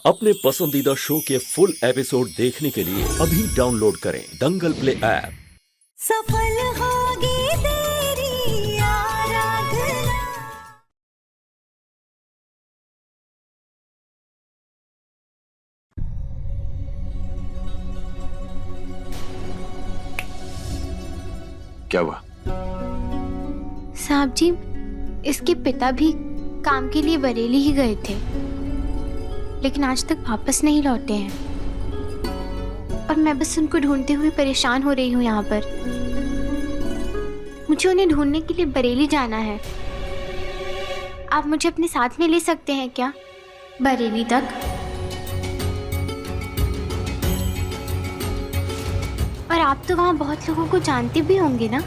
अपने पसंदीदा शो के फुल एपिसोड देखने के लिए अभी डाउनलोड करें दंगल प्ले ऐप। सफल होगी तेरी आराधना। क्या हुआ? साहब जी, इसके पिता भी काम के लिए बरेली ही गए थे, लेकिन आज तक वापस नहीं लौटे हैं और मैं बस उनको ढूंढते हुए परेशान हो रही हूँ यहाँ पर। मुझे उन्हें ढूंढने के लिए बरेली जाना है। आप मुझे अपने साथ में ले सकते हैं क्या बरेली तक? और आप तो वहाँ बहुत लोगों को जानते भी होंगे ना,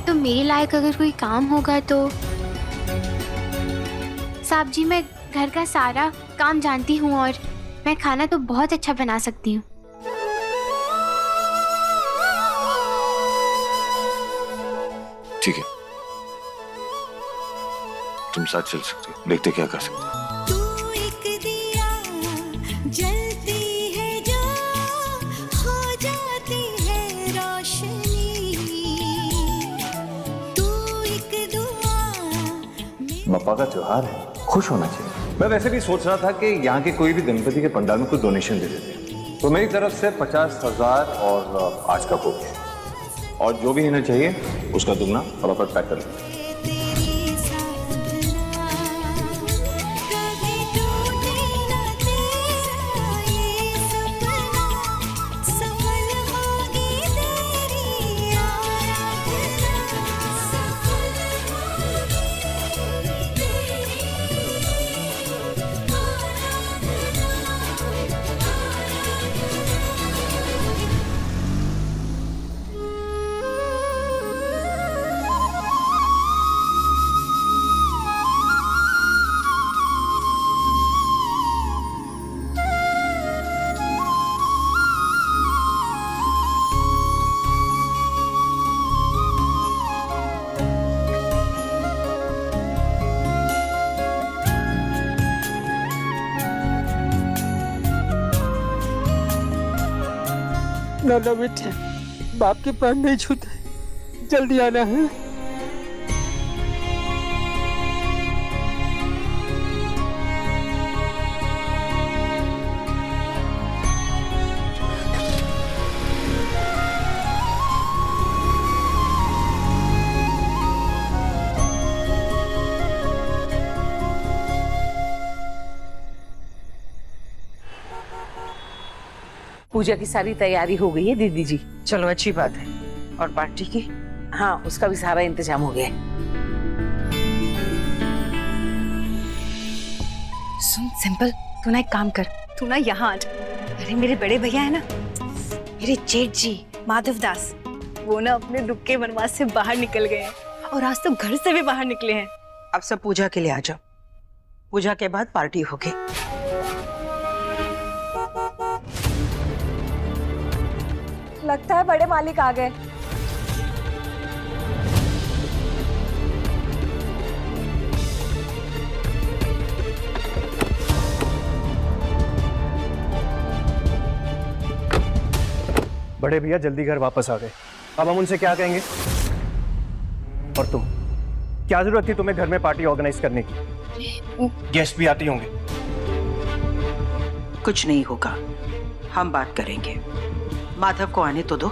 तो मेरे लायक अगर कोई काम होगा तो। साहब जी, मैं घर का सारा काम जानती हूँ और मैं खाना तो बहुत अच्छा बना सकती हूँ। ठीक है, तुम साथ चल सकते हो, देखते क्या कर सकते हो। तू एक दिया जलती है जो हो जाती है रोशनी। तू एक दुआ। बप्पा का त्योहार है, खुश होना चाहिए। मैं वैसे भी सोच रहा था कि यहाँ के कोई भी गणपति के पंडाल में कुछ डोनेशन दे देते हैं, तो मेरी तरफ से 50,000 और आज का भोग और जो भी होना चाहिए उसका दुगना फटाफट पैक कर लो। तेरी साधना कभी टूटे ना तेरा ये सपना। सफल होगी तेरी आराधना। सफल होगी तेरी ना ना बेटे, बाप के पैर नहीं छूते, जल्दी आना है। पूजा की सारी तैयारी हो गई है दीदी जी। चलो अच्छी बात है। और पार्टी की? हाँ, उसका भी सारा इंतजाम हो गया है। सुन सिंपल, तू ना एक काम कर, तू ना यहाँ आ जा। अरे मेरे बड़े भैया है ना, मेरे जेठ जी माधव दास, वो ना अपने दुख के वनवास से बाहर निकल गए हैं और आज तो घर से भी बाहर निकले हैं। अब सब पूजा के लिए आ जाओ, पूजा के बाद पार्टी होगी। लगता है बड़े मालिक आ गए। बड़े भैया जल्दी घर वापस आ गए, अब हम उनसे क्या कहेंगे? और तुम, क्या जरूरत थी तुम्हें घर में पार्टी ऑर्गेनाइज करने की? गेस्ट भी आते होंगे। कुछ नहीं होगा, हम बात करेंगे। माधव को आने तो दो।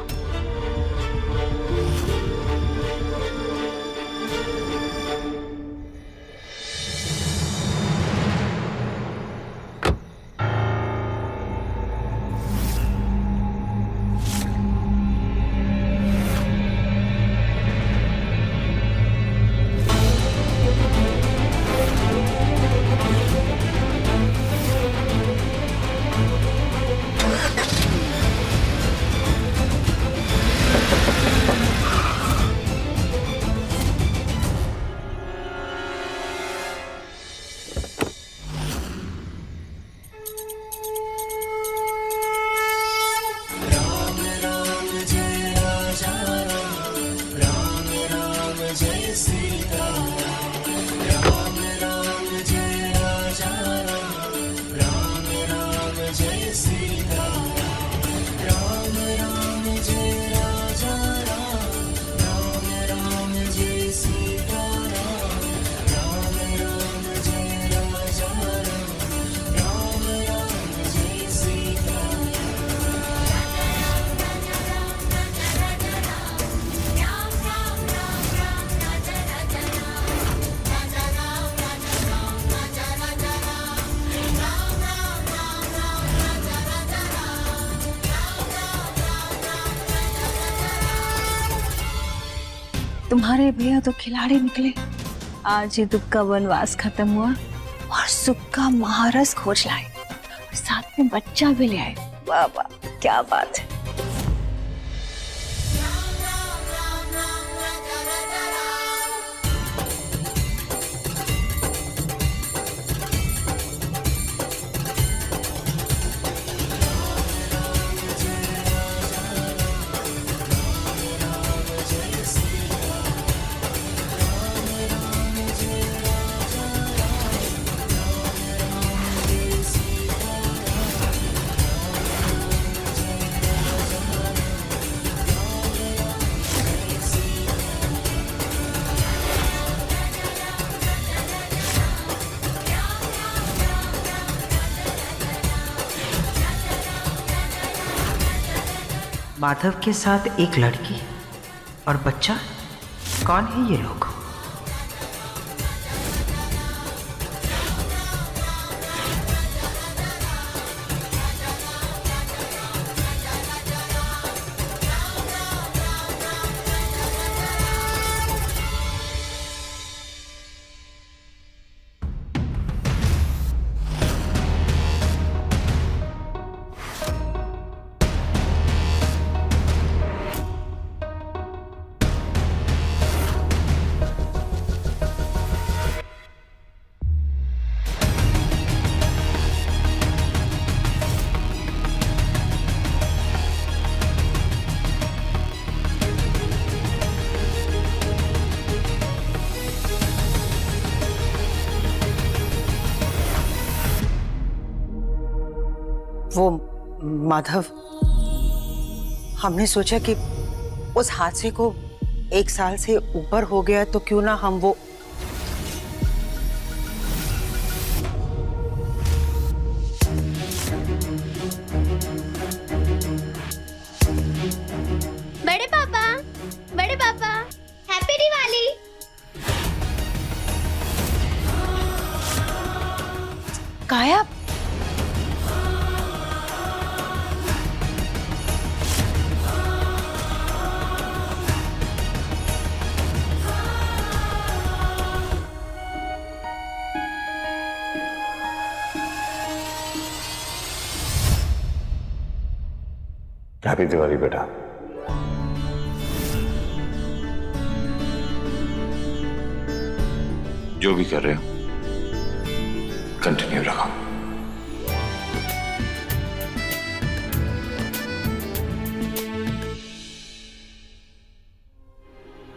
तुम्हारे भैया तो खिलाड़ी निकले। आज ही दुख का वनवास खत्म हुआ और सुख का महारस खोज लाए और साथ में बच्चा भी ले आए। वाह वाह, क्या बात है। माधव के साथ एक लड़की और बच्चा, कौन है ये लोग? वो माधव, हमने सोचा कि उस हादसे को 1 साल से ऊपर हो गया तो क्यों ना हम वो बड़े पापा हैप्पी दिवाली। काया, हैप्पी दिवाली बेटा। जो भी कर रहे हो कंटिन्यू रखो।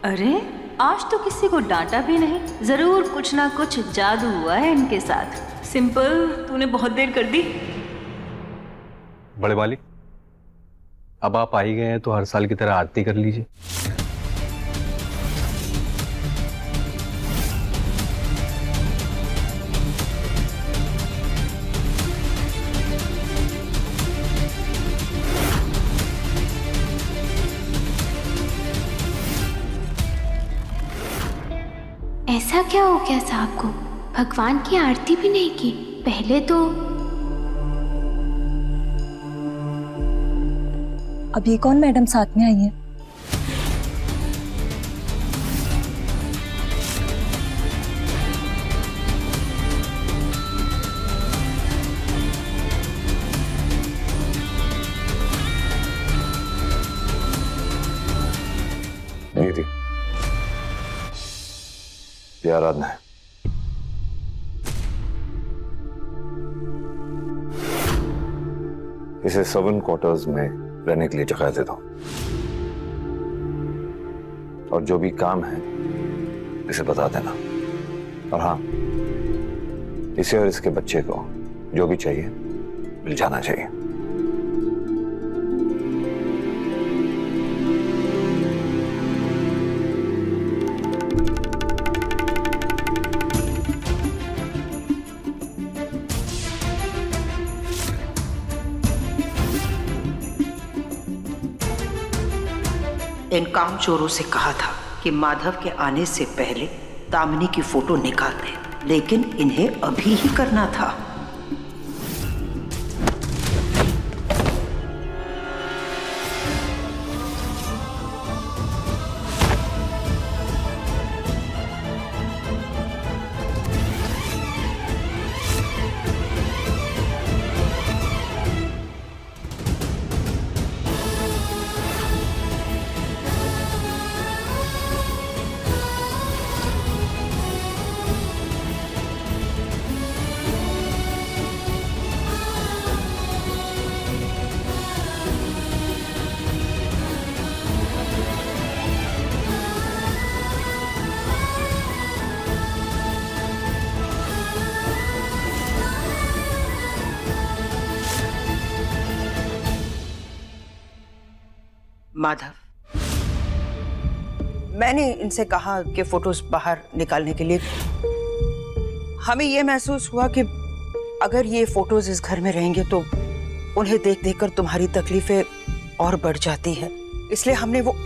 अरे आज तो किसी को डांटा भी नहीं। जरूर कुछ ना कुछ जादू हुआ है इनके साथ। सिंपल, तूने बहुत देर कर दी। बड़े मालिक, अब आप आ ही गए हैं तो हर साल की तरह आरती कर लीजिए। ऐसा क्या हो गया साहब को? भगवान की आरती भी नहीं की। पहले तो अब ये कौन मैडम साथ में आई है? नहीं थी, ये आराधना है। इसे 7 क्वार्टर्स में रहने के लिए जगह दे दो और जो भी काम है इसे बता देना। और हाँ, इसे और इसके बच्चे को जो भी चाहिए मिल जाना चाहिए। इन काम चोरों से कहा था कि माधव के आने से पहले दामिनी की फोटो निकाल दें, लेकिन इन्हें अभी ही करना था। माधव, मैंने इनसे कहा कि फोटोज बाहर निकालने के लिए। हमें यह महसूस हुआ कि अगर ये फोटोज इस घर में रहेंगे तो उन्हें देख देख कर तुम्हारी तकलीफें और बढ़ जाती है, इसलिए हमने वो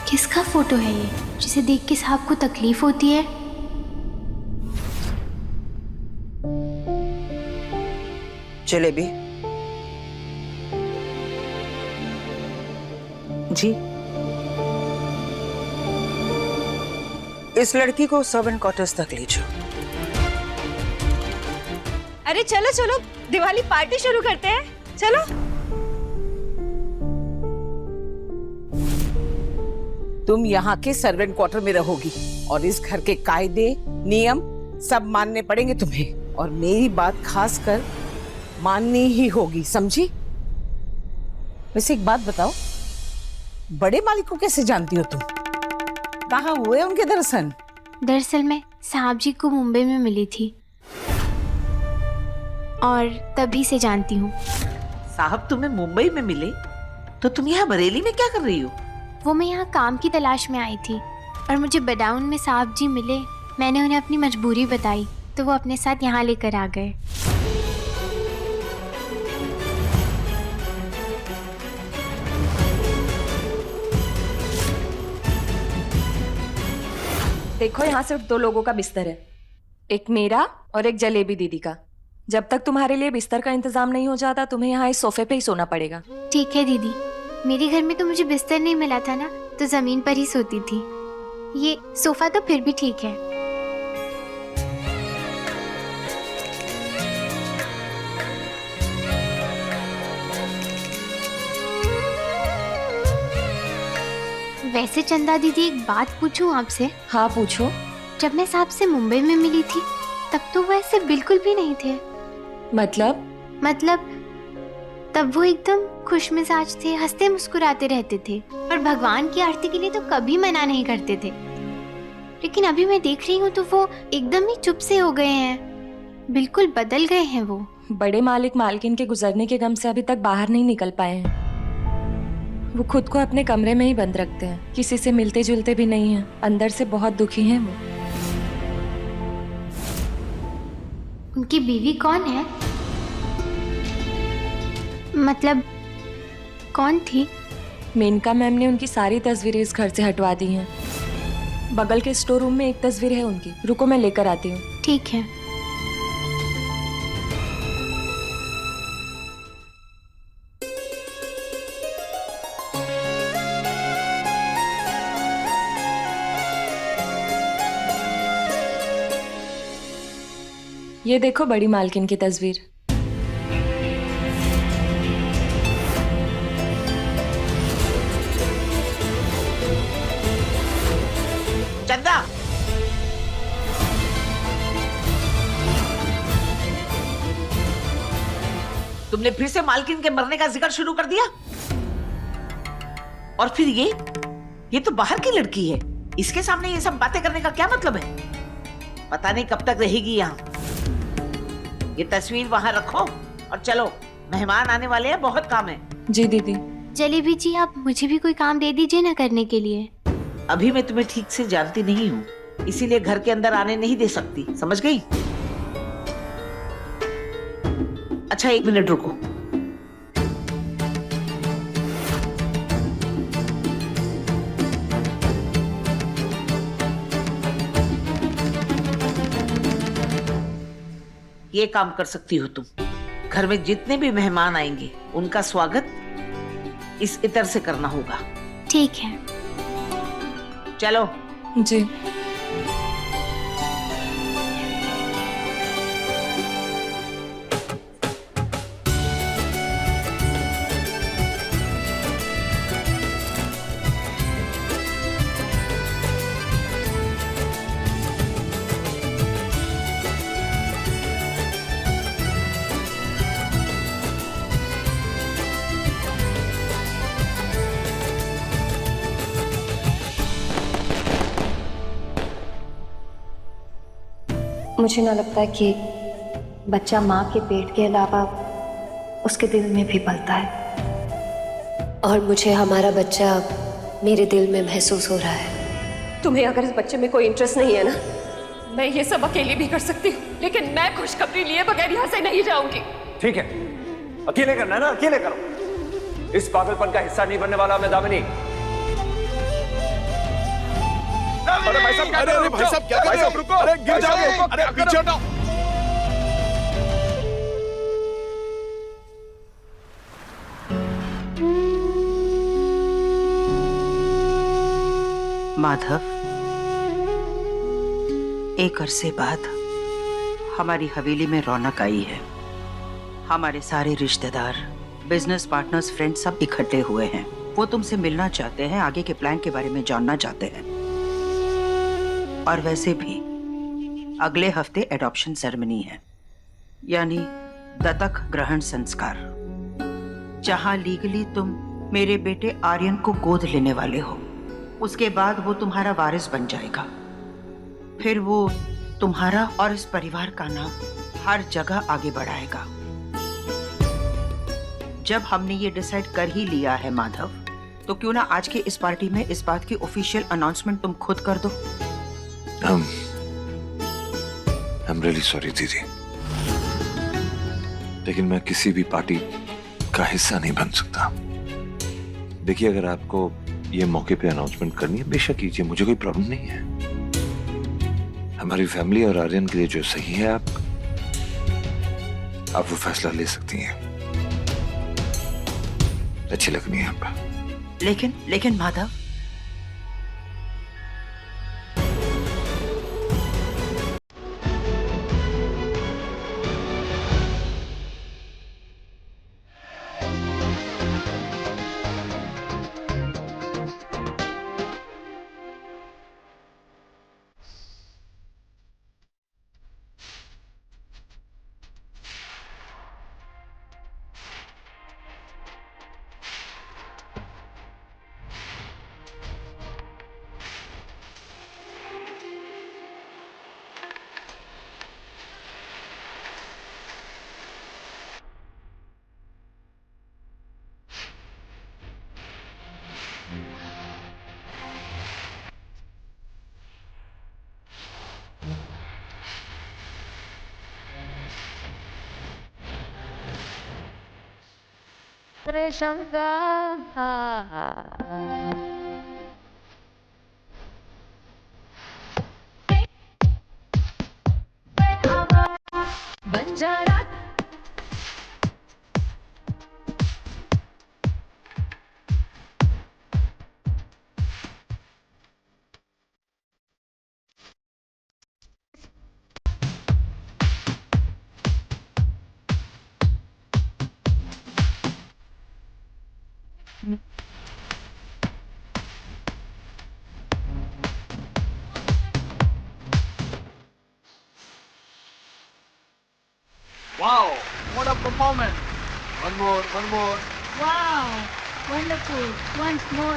किसका फोटो है ये जिसे देख के साहब को तकलीफ होती है? जलेबी जी। इस लड़की को सर्वेंट क्वार्टर्स तक ले जाओ। अरे चलो चलो, दिवाली पार्टी शुरू करते हैं, चलो। तुम यहाँ के सर्वेंट क्वार्टर में रहोगी और इस घर के कायदे नियम सब मानने पड़ेंगे तुम्हें, और मेरी बात खास कर माननी ही होगी, समझी? वैसे एक बात बताओ, बड़े मालिक को कैसे जानती हो तुम? कहाँ हुए उनके दर्शन? दरअसल मैं साहब जी को मुंबई में मिली थी और तभी से जानती हूँ। साहब तुम्हें मुंबई में मिले तो तुम यहाँ बरेली में क्या कर रही हो? वो मैं यहाँ काम की तलाश में आई थी और मुझे बडाउन में साहब जी मिले। मैंने उन्हें अपनी मजबूरी बताई तो वो अपने साथ यहाँ लेकर आ गए। देखो, यहाँ सिर्फ 2 लोगों का बिस्तर है, एक मेरा और एक जलेबी दीदी का। जब तक तुम्हारे लिए बिस्तर का इंतजाम नहीं हो जाता तुम्हें यहाँ इस सोफे पे ही सोना पड़ेगा। ठीक है दीदी, मेरे घर में तो मुझे बिस्तर नहीं मिला था ना, तो जमीन पर ही सोती थी। ये सोफा तो फिर भी ठीक है। वैसे चंदा दीदी, एक बात पूछूं आपसे? हाँ पूछो। जब मैं साहब से मुंबई में मिली थी तब तो वो ऐसे बिल्कुल भी नहीं थे। मतलब तब वो एकदम खुश मिजाज थे, हंसते मुस्कुराते रहते थे और भगवान की आरती के लिए तो कभी मना नहीं करते थे। लेकिन अभी मैं देख रही हूँ तो वो एकदम ही चुप से हो गए हैं, बिल्कुल बदल गए हैं वो। बड़े मालिक मालकिन के गुजरने के गम से अभी तक बाहर नहीं निकल पाए हैं। वो खुद को अपने कमरे में ही बंद रखते हैं, किसी से मिलते जुलते भी नहीं हैं। अंदर से बहुत दुखी हैं वो। उनकी बीवी कौन है? मतलब कौन थी? मेनका मैम ने उनकी सारी तस्वीरें इस घर से हटवा दी हैं। बगल के स्टोर रूम में एक तस्वीर है उनकी, रुको मैं लेकर आती हूँ। ठीक है। ये देखो बड़ी मालकिन की तस्वीर। चंदा, तुमने फिर से मालकिन के मरने का जिक्र शुरू कर दिया। और फिर ये तो बाहर की लड़की है, इसके सामने ये सब बातें करने का क्या मतलब है? पता नहीं कब तक रहेगी यहाँ। ये तस्वीर वहां रखो और चलो, मेहमान आने वाले हैं, बहुत काम है। जी दीदी। जलेबी जी, आप मुझे भी कोई काम दे दीजिए ना करने के लिए। अभी मैं तुम्हें ठीक से जानती नहीं हूँ, इसीलिए घर के अंदर आने नहीं दे सकती, समझ गई? अच्छा 1 मिनट रुको। ये काम कर सकती हो तुम, घर में जितने भी मेहमान आएंगे उनका स्वागत इस इत्र से करना होगा। ठीक है। चलो। जी। मुझे ना लगता है कि बच्चा माँ के पेट के अलावा उसके दिल में भी पलता है, और मुझे हमारा बच्चा मेरे दिल में महसूस हो रहा है। तुम्हें अगर इस बच्चे में कोई इंटरेस्ट नहीं है ना, मैं ये सब अकेली भी कर सकती हूँ, लेकिन मैं खुशखबरी लिए बगैर यहाँ से नहीं जाऊंगी। ठीक है, अकेले करना है ना, अकेले करो। इस पागलपन का हिस्सा नहीं बनने वाला मैं दामिनी। अरे भाई साहब, अरे भाई साहब क्या कर रहे हो? रुको, अरे गिर जाओगे, अरे पीछे हटो। माधव, एक अरसे बाद हमारी हवेली में रौनक आई है। हमारे सारे रिश्तेदार, बिजनेस पार्टनर्स, फ्रेंड्स सब इकट्ठे हुए हैं। वो तुमसे मिलना चाहते हैं, आगे के प्लान के बारे में जानना चाहते हैं। और वैसे भी अगले हफ्ते एडॉप्शन सेरेमनी है, यानी दत्तक ग्रहण संस्कार, जहां लीगली तुम मेरे बेटे आर्यन को गोद लेने वाले हो। उसके बाद वो तुम्हारा वारिस बन जाएगा। फिर वो तुम्हारा और इस परिवार का नाम हर जगह आगे बढ़ाएगा। जब हमने ये डिसाइड कर ही लिया है माधव, तो क्यों ना आज की इस पार्टी में इस बात की ऑफिशियल अनाउंसमेंट तुम खुद कर दो। I'm really sorry दीदी, लेकिन मैं किसी भी पार्टी का हिस्सा नहीं बन सकता। देखिए, अगर आपको ये मौके पे अनाउंसमेंट करनी है, बेशक कीजिए, मुझे कोई प्रॉब्लम नहीं है। हमारी फैमिली और आर्यन के लिए जो सही है, आप वो फैसला ले सकती हैं। अच्छी लगनी है आप। लेकिन Madhav, Banjara Wow, what a performance! One more. Wow, wonderful. Once more.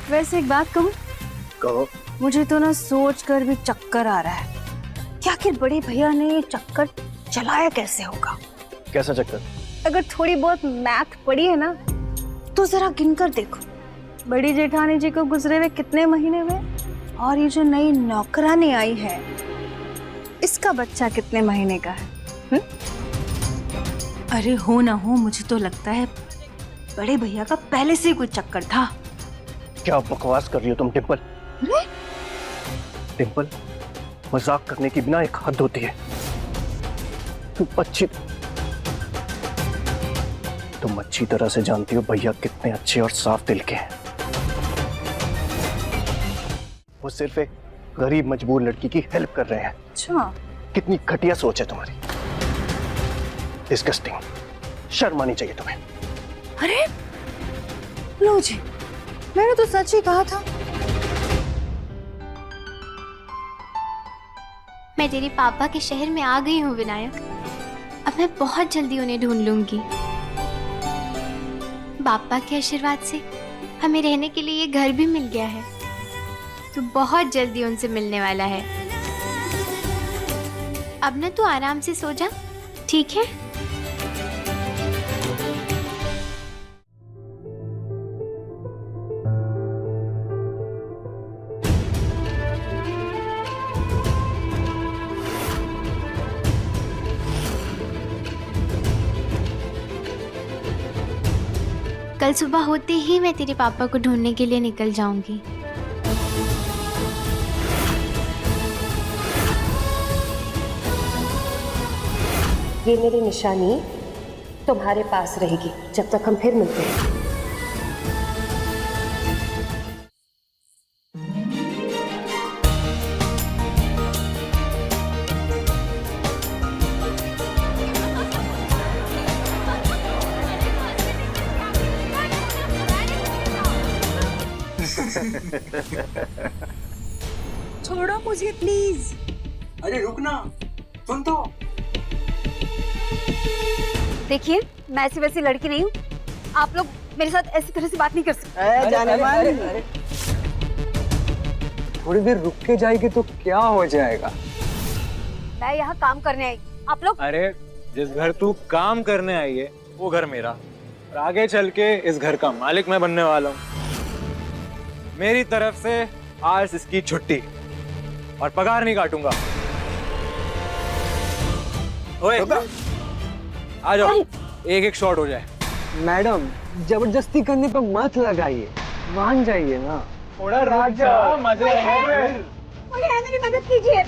वैसे एक बात कहूँ, कहो। मुझे तो ना सोच कर भी चक्कर आ रहा है कि आखिर बड़े भैया ने ये चक्कर चलाया कैसे होगा। कैसा चक्कर? अगर थोड़ी बहुत मैथ पड़ी है ना, तो जरा गिनकर देखो, बड़ी जेठानी जी को गुजरे हुए कितने महीने हुए, और ये जो नई नौकरानी आई है, इसका बच्चा कितने महीने का है। अरे हो ना हो, मुझे तो लगता है बड़े भैया का पहले से ही कोई चक्कर था। क्या बकवास कर रही हो तुम डिम्पल? डिम्पल, मजाक करने की बिना एक हद होती है। तुम अच्छी तरह से जानती हो भैया कितने अच्छे और साफ दिल के हैं। वो सिर्फ एक गरीब मजबूर लड़की की हेल्प कर रहे हैं। अच्छा, कितनी घटिया सोच है तुम्हारी। डिस्गस्टिंग, शर्म आनी चाहिए तुम्हें। अरे लो जी, मैंने तो सच ही कहा था। मैं तेरे पापा के शहर में आ गई हूँ विनायक। अब मैं बहुत जल्दी उन्हें ढूंढ लूंगी। पापा के आशीर्वाद से हमें रहने के लिए ये घर भी मिल गया है। तू बहुत जल्दी उनसे मिलने वाला है। अब ना तू आराम से सो जा, ठीक है? कल सुबह होते ही मैं तेरे पापा को ढूंढने के लिए निकल जाऊंगी। ये मेरी निशानी तुम्हारे पास रहेगी जब तक हम फिर मिलते हैं। छोड़ो मुझे प्लीज। अरे रुकना, सुन तो। देखिए, मैं ऐसी वैसी लड़की नहीं हूँ। आप लोग मेरे साथ ऐसी तरह से बात नहीं कर सकते। जाने मान। थोड़ी देर रुक के जाएगी तो क्या हो जाएगा? मैं यहाँ काम करने आई, आप लोग। अरे जिस घर तू काम करने आई है वो घर मेरा, और आगे चल के इस घर का मालिक मैं बनने वाला हूँ। मेरी तरफ से आज इसकी छुट्टी और पगार नहीं काटूंगा। ओए, आ जाओ, एक एक शॉट हो जाए। मैडम, जबरदस्ती करने पर मत लगाइए, मान जाइए ना। थोड़ा राजा मजे आएंगे। मेरी मदद कीजिए।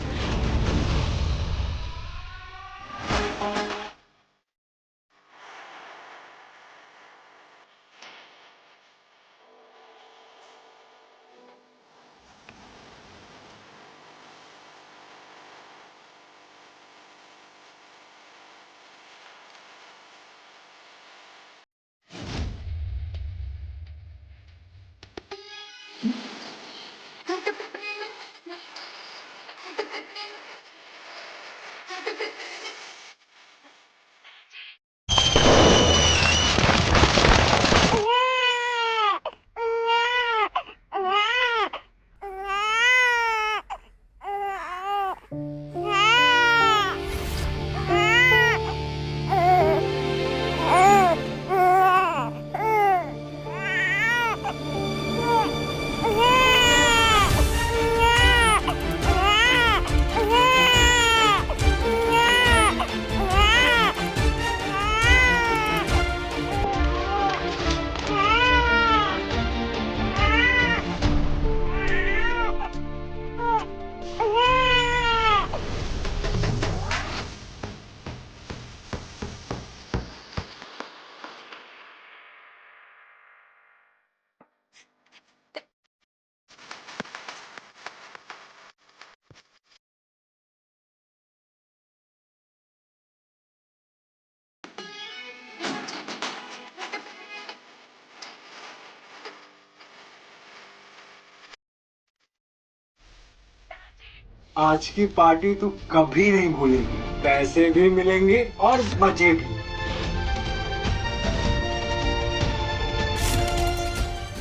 आज की पार्टी तू कभी नहीं भूलेगी। पैसे भी मिलेंगे और मजे भी।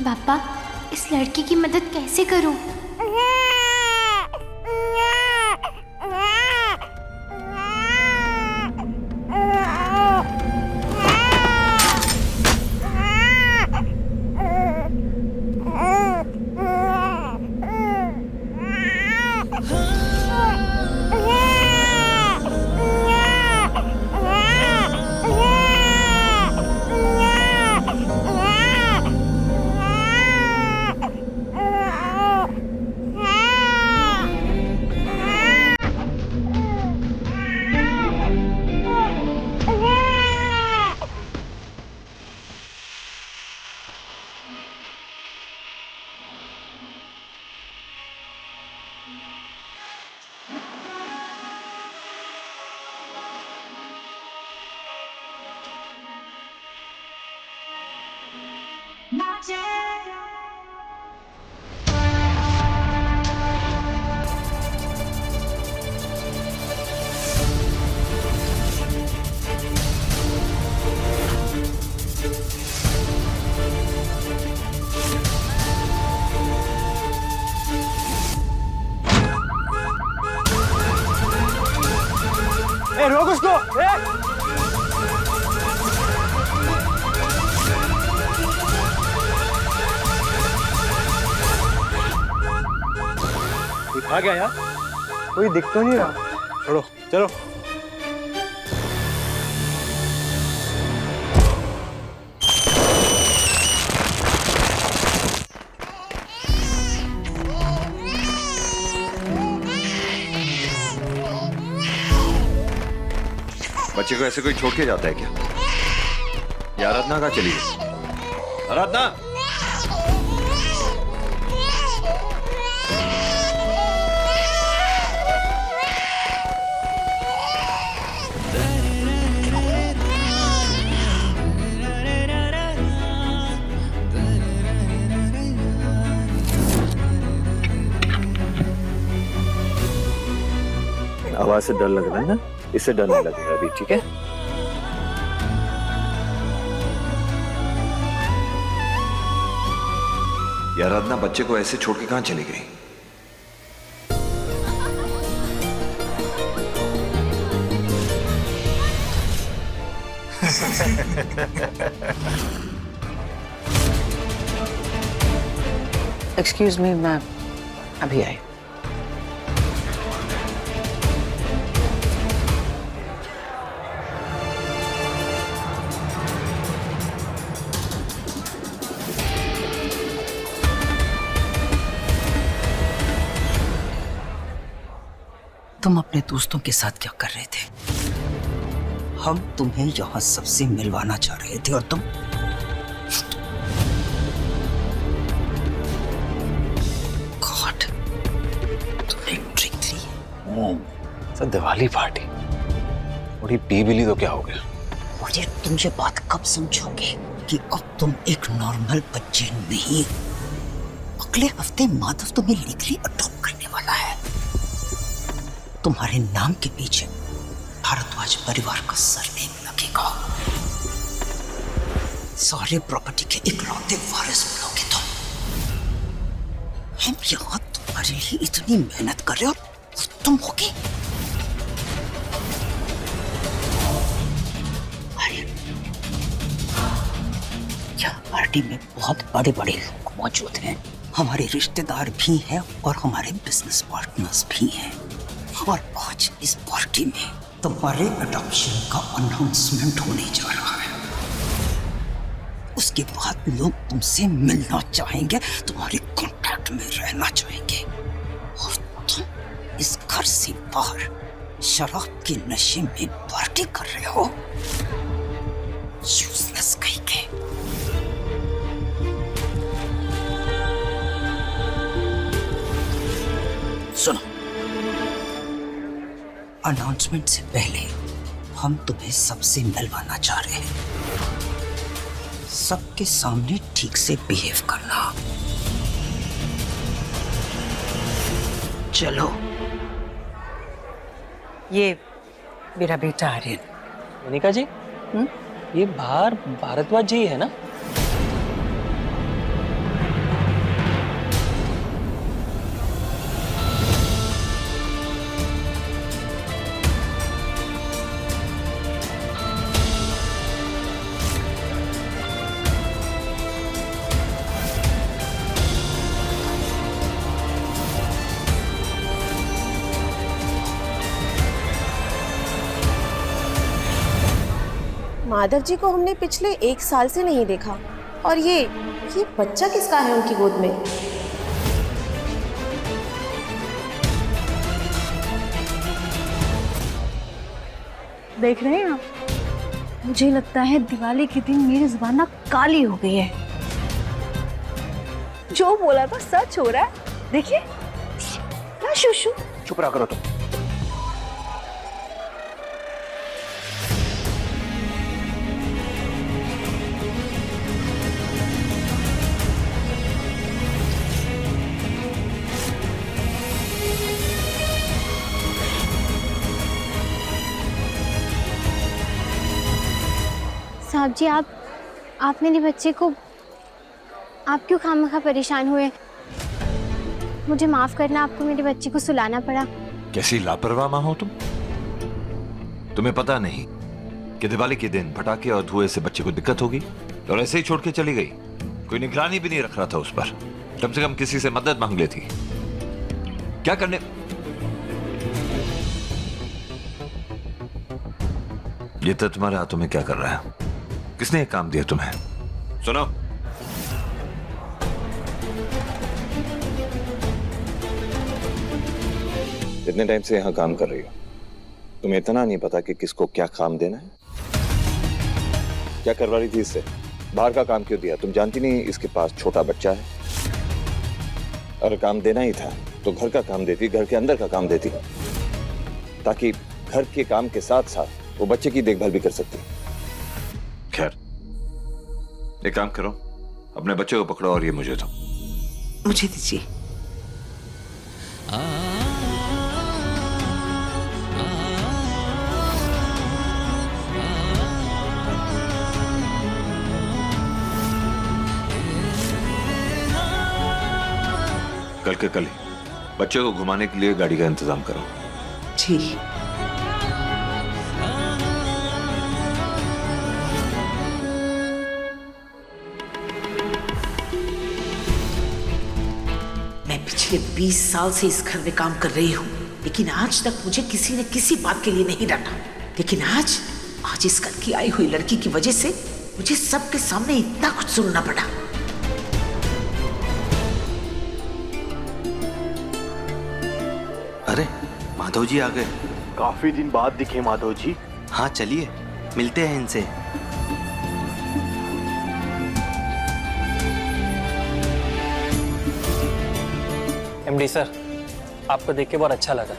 पापा, इस लड़की की मदद कैसे करूं? ए रोक उसको। आ गया यार, कोई दिख तो नहीं रहा। छोड़ो चलो। बच्चे को ऐसे कोई छोड़ के जाता है क्या? ये आराधना कहाँ चली गई? आराधना! आवाज से डर लग रहा है ना, इससे डर नहीं लगेगा अभी, ठीक है? ये आराधना बच्चे को ऐसे छोड़ के कहाँ चली गई? एक्सक्यूज मी, मैं अभी आई। तुम अपने दोस्तों के साथ क्या कर रहे थे? हम तुम्हें यहाँ सबसे मिलवाना चाह रहे थे और तुम गॉड, तुमने ट्रिक ली। सर दिवाली पार्टी थोड़ी पी भी ली तो क्या हो गया? और ये तुम ये बात कब समझोगे कि अब तुम एक नॉर्मल बच्चे नहीं? अगले हफ्ते माधव तुम्हें लीगली अडॉप्ट करने वाला है। तुम्हारे नाम के पीछे भारद्वाज परिवार का सरनेम लगेगा। सारे प्रॉपर्टी के इकलौते वारिस बनोगे तुम। हम यहाँ तुम्हारे लिए इतनी मेहनत कर रहे हो और तुम होगे। यहाँ पार्टी में बहुत बड़े बड़े लोग मौजूद हैं। हमारे रिश्तेदार भी हैं और हमारे बिजनेस पार्टनर्स भी हैं। और आज इस पार्टी में तुम्हारे अडॉप्शन का अनाउंसमेंट होने जा रहा है। उसके बाद लोग तुमसे मिलना चाहेंगे, तुम्हारे कांटेक्ट में रहना चाहेंगे। और तुम इस घर से बाहर शराब के नशे में पार्टी कर रहे हो। यूजलेस कहीं के। सुनो, अनाउंसमेंट से पहले हम तुम्हें सबसे मिलवाना चाह रहे हैं। सबके सामने ठीक से बिहेव करना। चलो। ये मेरा बेटा आर्यन। मोनिका जी, ये बाहर भारद्वाज जी है ना? माधव जी को हमने पिछले 1 साल से नहीं देखा। और ये बच्चा किसका है उनकी गोद में? देख रहे हैं आप, मुझे लगता है दिवाली के दिन मेरी जुबान ना काली हो गई है। जो बोला था सच हो रहा है। देखिए ना शुशु। चुप रहा करो तुम। साहब जी, आप मेरे बच्चे को, आप क्यों खामखा परेशान हुए? मुझे माफ करना, आपको मेरे बच्चे को सुलाना पड़ा। कैसी लापरवाह माँ हो तुम? तुम्हें पता नहीं कि दिवाली के दिन पटाखे और धुएं से बच्चे को दिक्कत होगी, और ऐसे ही छोड़ के चली गई। कोई निगरानी भी नहीं रख रहा था उस पर। कम से कम किसी से मदद मांग लेती। क्या करने? ये तो तुम्हारे हाथों में क्या कर रहा है? किसने ये काम दिया तुम्हें? सुनो, इतने टाइम से यहाँ काम कर रही हो, तुम्हें इतना नहीं पता कि किसको क्या काम देना है? क्या करवा रही थी इससे? बाहर का काम क्यों दिया? तुम जानती नहीं इसके पास छोटा बच्चा है? अगर काम देना ही था तो घर का काम देती, घर के अंदर का काम देती, ताकि घर के काम के साथ साथ वो बच्चे की देखभाल भी कर सकती। खैर, एक काम करो, अपने बच्चे को पकड़ो और ये मुझे दो। मुझे दीजिए। कल के कल ही बच्चे को घुमाने के लिए गाड़ी का इंतजाम करो। जी। मैं पिछले 20 साल से इस घर में काम कर रही हूँ, लेकिन आज तक मुझे किसी ने किसी बात के लिए नहीं डांटा। लेकिन आज इस घर की आई हुई लड़की की वजह से मुझे सबके सामने इतना कुछ सुनना पड़ा। अरे माधव जी आ गए। काफी दिन बाद दिखे माधव जी। हाँ चलिए मिलते हैं इनसे। एमडी सर, आपको देख के बहुत अच्छा लगा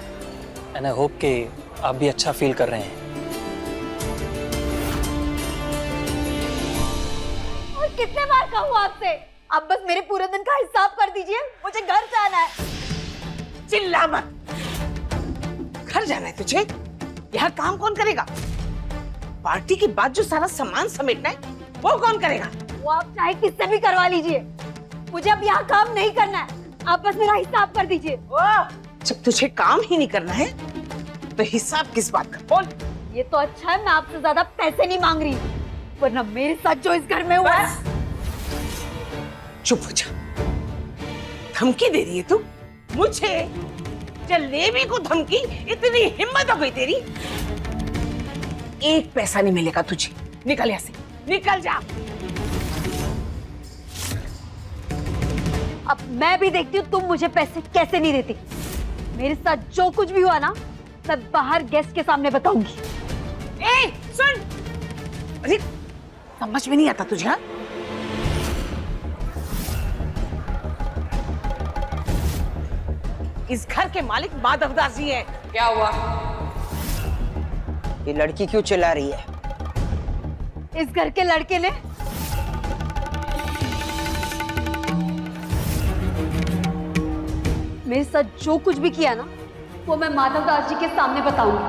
एंड आई होप कि आप भी अच्छा फील कर रहे हैं। और कितने बार कहूँ आपसे, आप बस मेरे पूरे दिन का हिसाब कर दीजिए, मुझे घर जाना है। चिल्ला मत। घर जाना है तुझे? यहाँ काम कौन करेगा? पार्टी के बाद जो सारा सामान समेटना है वो कौन करेगा? वो आप चाहे किससे भी करवा लीजिए, मुझे अब यहाँ काम नहीं करना है। आप बस मेरा हिसाब कर दीजिए। जब तुझे काम ही नहीं करना है तो हिसाब किस बात का? बोल। ये तो अच्छा है मैं आपसे ज्यादा पैसे नहीं मांग रही, वरना मेरे साथ जो इस घर में हुआ है। चुप हो जा। धमकी दे रही है तू मुझे? जलेबी को धमकी? इतनी हिम्मत हो गई तेरी? एक पैसा नहीं मिलेगा तुझे। निकल यहाँ से, निकल जा। अब मैं भी देखती हूँ तुम मुझे पैसे कैसे नहीं देती। मेरे साथ जो कुछ भी हुआ ना, मैं बाहर गेस्ट के सामने बताऊंगी। ए, सुन। अरे समझ में नहीं आता तुझे? हाँ? इस घर के मालिक माधव दास जी हैं। क्या हुआ? ये लड़की क्यों चिल्ला रही है? इस घर के लड़के ने मेरे साथ जो कुछ भी किया ना, वो मैं माधव दास जी के सामने बताऊंगी।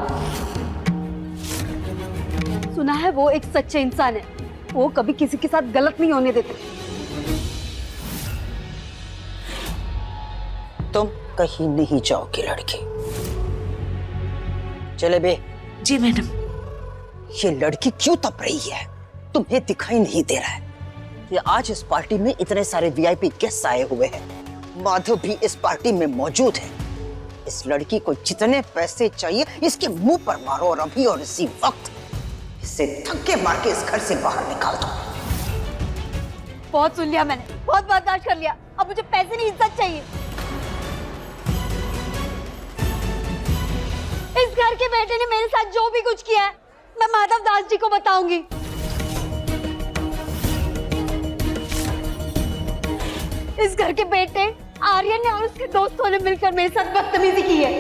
सुना है वो एक सच्चे इंसान है, वो कभी किसी के साथ गलत नहीं होने देते। तुम कहीं नहीं जाओगे लड़की। चले बे। जी मैडम। ये लड़की क्यों तप रही है? तुम्हें दिखाई नहीं दे रहा है कि आज इस पार्टी में इतने सारे वीआईपी गेस्ट आए हुए हैं, माधव भी इस पार्टी में मौजूद है। इस लड़की को जितने पैसे चाहिए इसके मुंह पर मारो और अभी और इसी वक्त इसे धक्के मार के इस घर से बाहर निकाल दो। बहुत सुन लिया मैंने, बहुत बर्दाश्त कर लिया। अब मुझे पैसे नहीं, इज्जत चाहिए। इस घर के बेटे ने मेरे साथ जो भी कुछ किया है, मैं माधव दास जी को बताऊंगी। इस घर के बेटे आर्यन ने और उसके दोस्तों ने मिलकर मेरे साथ बदतमीजी की है।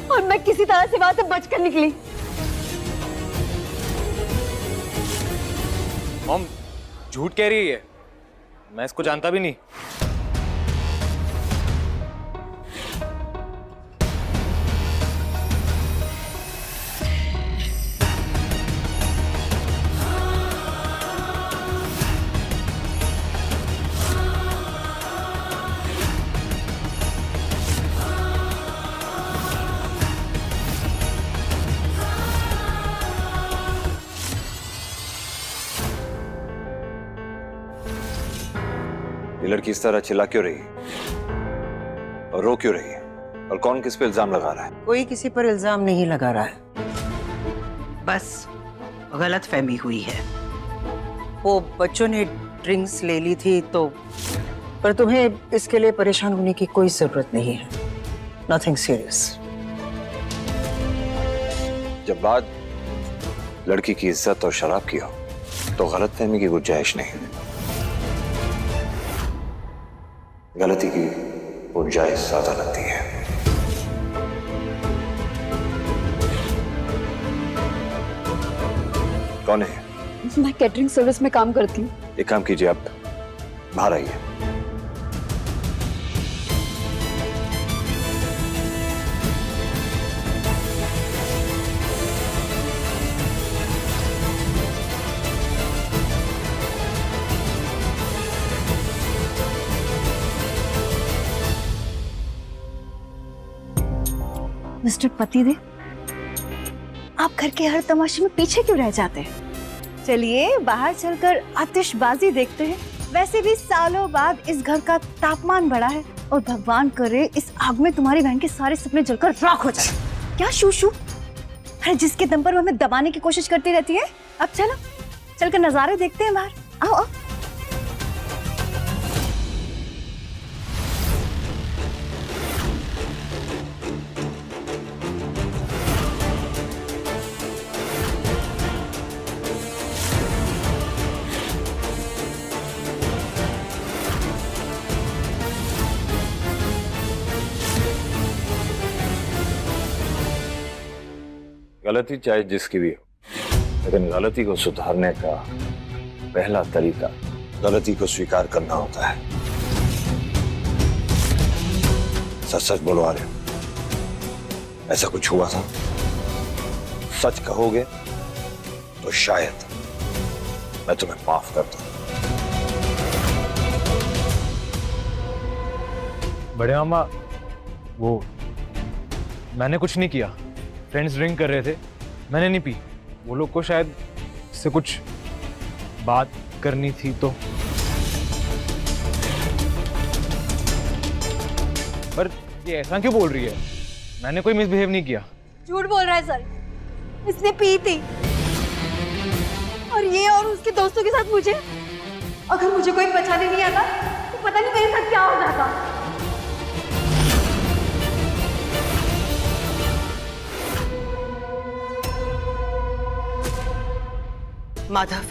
और मैं किसी तरह से वहां से बचकर निकली। मॉम झूठ कह रही है, मैं इसको जानता भी नहीं। लड़की इस तरह चिल्ला क्यों रही है और रो क्यों रही है, और कौन किस पे इल्जाम लगा रहा है? कोई किसी पर इल्जाम नहीं लगा रहा है, बस गलत फहमी हुई है। वो बच्चों ने ड्रिंक्स ले ली थी तो, पर तुम्हें इसके लिए परेशान होने की कोई जरूरत नहीं है। Nothing serious. जब बात लड़की की इज्जत और शराब की हो तो गलतफहमी की गुंजाइश नहीं। गलती की गुंजाइश ज्यादा लगती है। कौन है? मैं कैटरिंग सर्विस में काम करती हूँ। एक काम कीजिए, आप बाहर आइए। मिस्टर पतिदेव, आप घर के हर तमाशे में पीछे क्यों रह जाते हैं? चलिए बाहर चलकर आतिशबाजी देखते हैं। वैसे भी सालों बाद इस घर का तापमान बढ़ा है और भगवान करे इस आग में तुम्हारी बहन के सारे सपने जलकर राख हो जाए। क्या शू शू? अरे जिसके दम पर वो हमें दबाने की कोशिश करती रहती है। अब चलो चलकर नजारे देखते हैं बाहर। आओ आओ। गलती चाहे जिसकी भी हो, लेकिन गलती को सुधारने का पहला तरीका गलती को स्वीकार करना होता है। सच सच बोलो आर्य, ऐसा कुछ हुआ था? सच कहोगे तो शायद मैं तुम्हें माफ कर दूं। बड़े मामा, वो मैंने कुछ नहीं किया। फ्रेंड्स ड्रिंक कर रहे थे, मैंने नहीं पी। वो लोग को शायद इससे कुछ बात करनी थी तो। पर ये ऐसा क्यों बोल रही है? मैंने कोई मिसबिहेव नहीं किया। झूठ बोल रहा है सर, इसने पी थी और ये और उसके दोस्तों के साथ मुझे, अगर मुझे कोई बचाने नहीं आता तो पता नहीं मेरे साथ क्या हो जाता। माधव,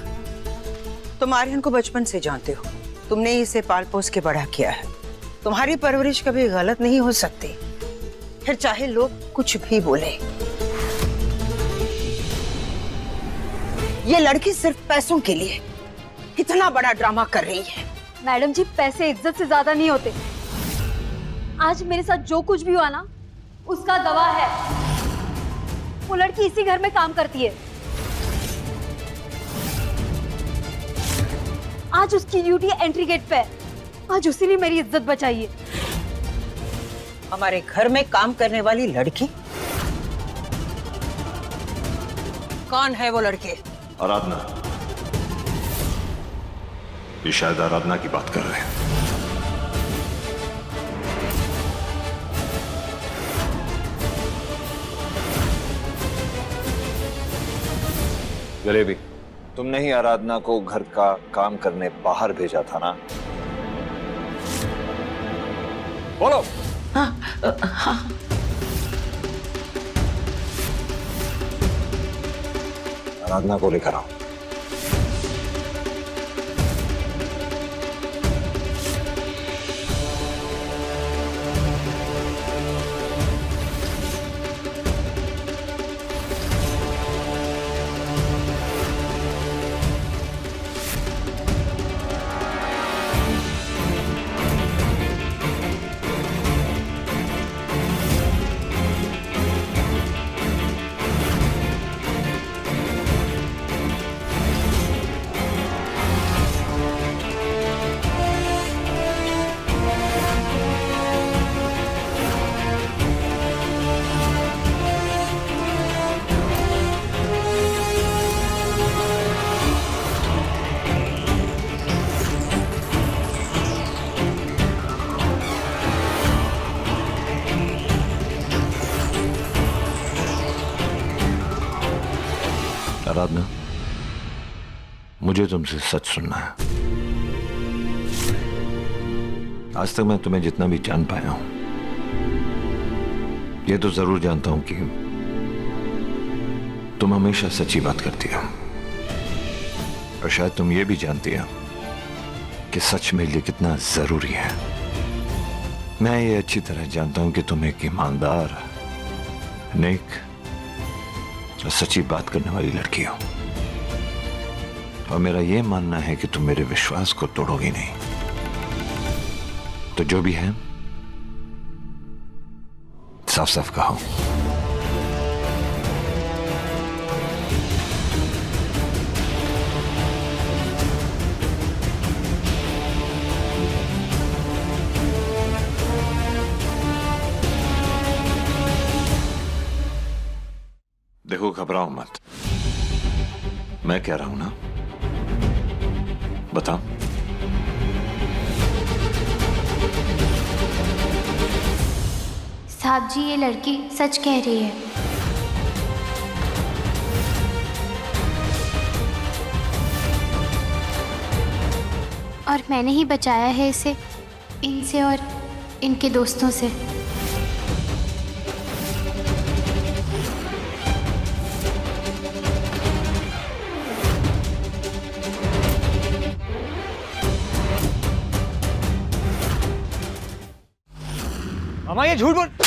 तुम आर्यन को बचपन से जानते हो। तुमने इसे पाल पोस के बड़ा किया है। तुम्हारी परवरिश कभी गलत नहीं हो सकती, फिर चाहे लोग कुछ भी बोले। ये लड़की सिर्फ पैसों के लिए इतना बड़ा ड्रामा कर रही है। मैडम जी, पैसे इज्जत से ज्यादा नहीं होते। आज मेरे साथ जो कुछ भी हुआ ना, उसका गवाह है वो लड़की इसी घर में काम करती है। आज उसकी ड्यूटी एंट्री गेट पे है। आज उसी ने मेरी इज्जत बचाई है। हमारे घर में काम करने वाली लड़की? कौन है वो लड़के? आराधना। ये शायद आराधना की बात कर रहे हैं। जलेबी, तुमने ही आराधना को घर का काम करने बाहर भेजा था ना? बोलो। हाँ। आराधना को लेकर आओ। आराधना, मुझे तुमसे सच सुनना है। आज तक मैं तुम्हें जितना भी जान पाया हूं, ये तो जरूर जानता हूं कि तुम हमेशा सच्ची बात करती हो, और शायद तुम ये भी जानती हो कि सच मेरे लिए कितना जरूरी है। मैं ये अच्छी तरह जानता हूं कि तुम एक ईमानदार, नेक और सच्ची बात करने वाली लड़की हो, और मेरा ये मानना है कि तुम मेरे विश्वास को तोड़ोगी नहीं। तो जो भी है साफ साफ कहो। देखो, घबराओ मत, मैं कह रहा हूं ना, बताओ। साहब जी, ये लड़की सच कह रही है। और मैंने ही बचाया है इसे इनसे और इनके दोस्तों से। मामा ये झूठ बोल।